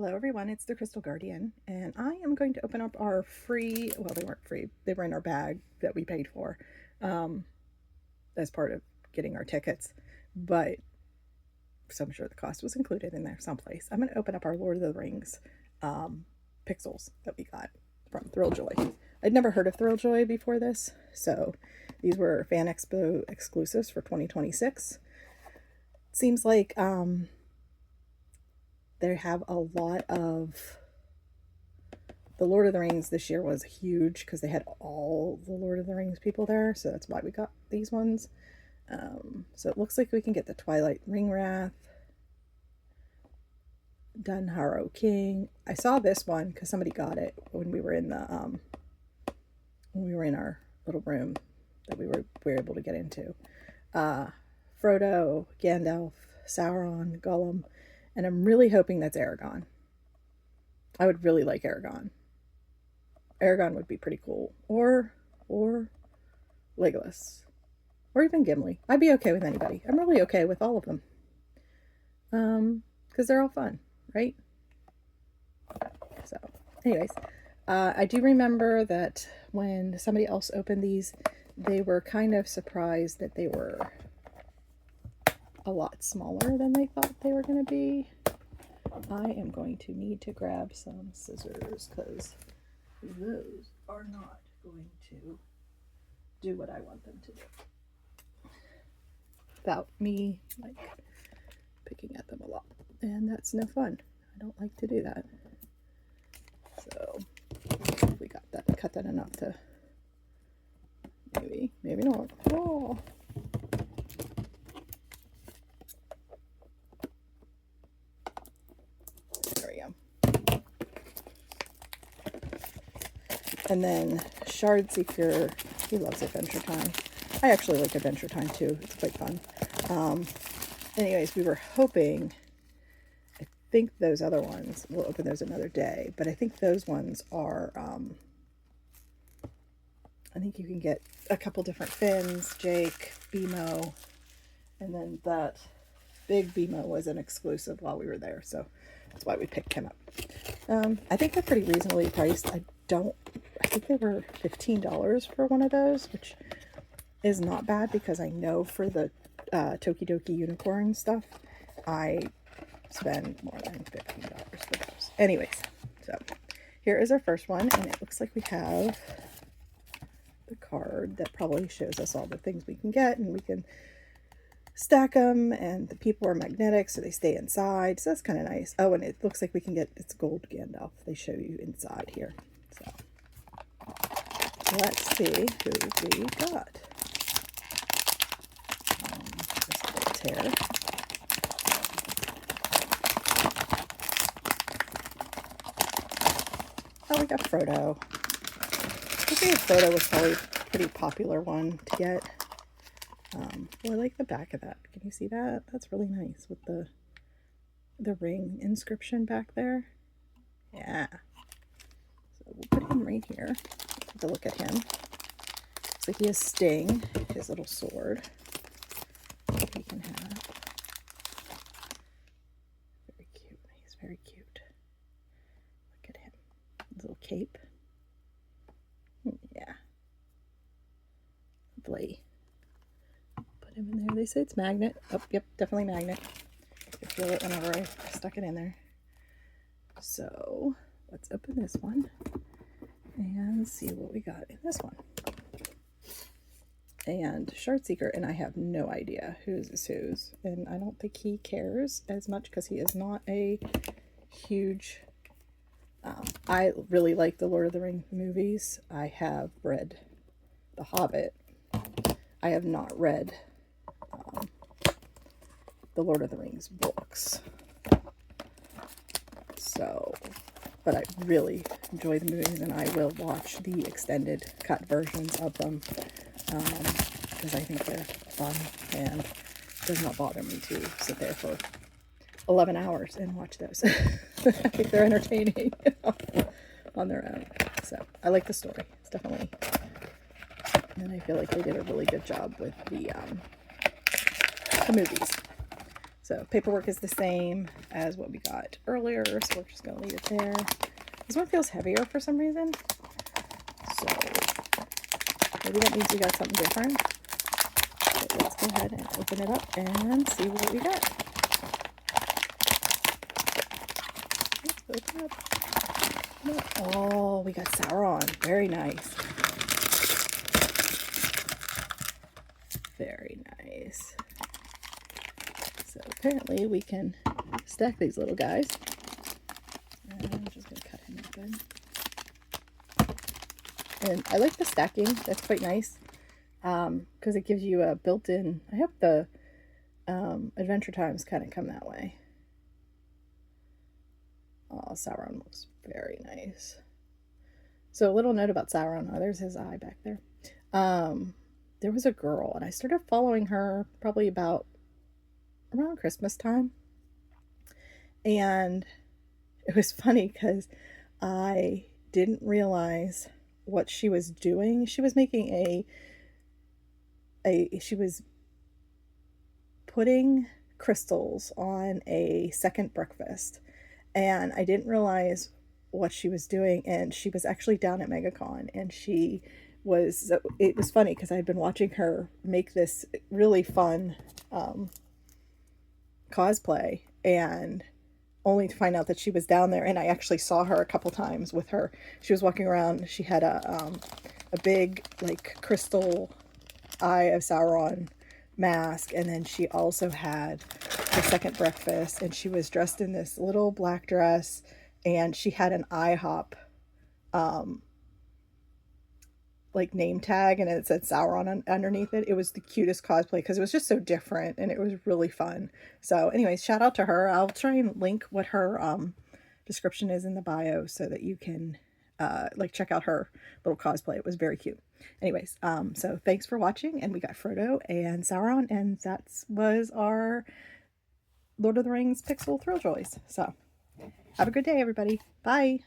Hello everyone, it's the Crystal Guardian, and I am going to open up our free, well they weren't free, they were in our bag that we paid for as part of getting our tickets, but so I'm sure the cost was included in there someplace. I'm going to open up our Lord of the Rings pixels that we got from Thrilljoy. I'd never heard of Thrilljoy before this, so these were Fan Expo exclusives for 2026. Seems like they have a lot of the Lord of the Rings. This year was huge because they had all the Lord of the Rings people there, so that's why we got these ones. So it looks like we can get the Twilight Ringwrath, Dunharrow King. I saw this one because somebody got it when we were in the our little room that we were able to get into. Frodo, Gandalf, Sauron, Gollum. And I'm really hoping that's Aragorn. I would really like Aragorn. Aragorn would be pretty cool. Or Legolas. Or even Gimli. I'd be okay with anybody. I'm really okay with all of them. Because they're all fun, right? So, anyways. I do remember that when somebody else opened these, they were kind of surprised that they were a lot smaller than they thought they were going to be. I am going to need to grab some scissors because those are not going to do what I want them to do without me like picking at them a lot, and that's no fun. I don't like to do that. So we got that, cut that enough to maybe not. Oh. And then Shard Seeker, he loves Adventure Time. I actually like Adventure Time too. It's quite fun. Anyways, we were hoping, I think those other ones, we'll open those another day, but I think those ones are, I think you can get a couple different Finns, Jake, BMO, and then that big BMO was an exclusive while we were there, so that's why we picked him up. I think they're pretty reasonably priced. I think they were $15 for one of those, which is not bad because I know for the Tokidoki unicorn stuff, I spend more than $15 for those. Anyways, so here is our first one, and it looks like we have the card that probably shows us all the things we can get, and we can stack them, and the people are magnetic, so they stay inside, so that's kind of nice. Oh, and it looks like we can get, it's gold Gandalf. They show you inside here. So let's see who we got. Just a little tear. Oh, we got Frodo. I think Frodo was probably a pretty popular one to get. I like the back of that. Can you see that? That's really nice with the ring inscription back there. Yeah. So we'll put him right here. Take a look at him. Looks like he has Sting, his little sword. He can have. Very cute. He's very cute. Look at him. His little cape. Yeah. Lovely. Him in there. They say it's magnet. Oh, yep, definitely magnet. I could feel it whenever I stuck it in there. So let's open this one and see what we got in this one. And Shard Seeker, and I have no idea whose is whose, and I don't think he cares as much because he is not a huge. I really like the Lord of the Rings movies. I have read The Hobbit. I have not read the Lord of the Rings books. So, but I really enjoy the movies, and I will watch the extended cut versions of them because I think they're fun, and it does not bother me to sit there for 11 hours and watch those. I think they're entertaining on their own. So I like the story. It's definitely, and I feel like they did a really good job with the movies. So paperwork is the same as what we got earlier, so we're just going to leave it there. This one feels heavier for some reason, so maybe that means we got something different. But let's go ahead and open it up and see what we got. Let's open it up. Oh, we got Sauron. Very nice. Very nice. So apparently we can stack these little guys. And I'm just going to cut him open. And I like the stacking. That's quite nice. Because it gives you a built-in... I hope the Adventure Times kind of come that way. Oh, Sauron looks very nice. So a little note about Sauron. Oh, there's his eye back there. There was a girl, and I started following her probably about around Christmas time. And it was funny because I didn't realize what she was doing. She was making she was putting crystals on a second breakfast, and I didn't realize what she was doing, and she was actually down at MegaCon, and it was funny because I'd been watching her make this really fun cosplay, and only to find out that she was down there. And I actually saw her a couple times with her. She was walking around. She had a big like crystal Eye of Sauron mask, and then she also had the second breakfast, and she was dressed in this little black dress, and she had an IHOP like name tag, and it said Sauron underneath it. It was the cutest cosplay because it was just so different, and it was really fun. So anyways, shout out to her. I'll try and link what her description is in the bio so that you can like check out her little cosplay. It was very cute. Anyways, so thanks for watching, and we got Frodo and Sauron, and that was our Lord of the Rings Pixel Thrilljoys. So have a good day, everybody. Bye.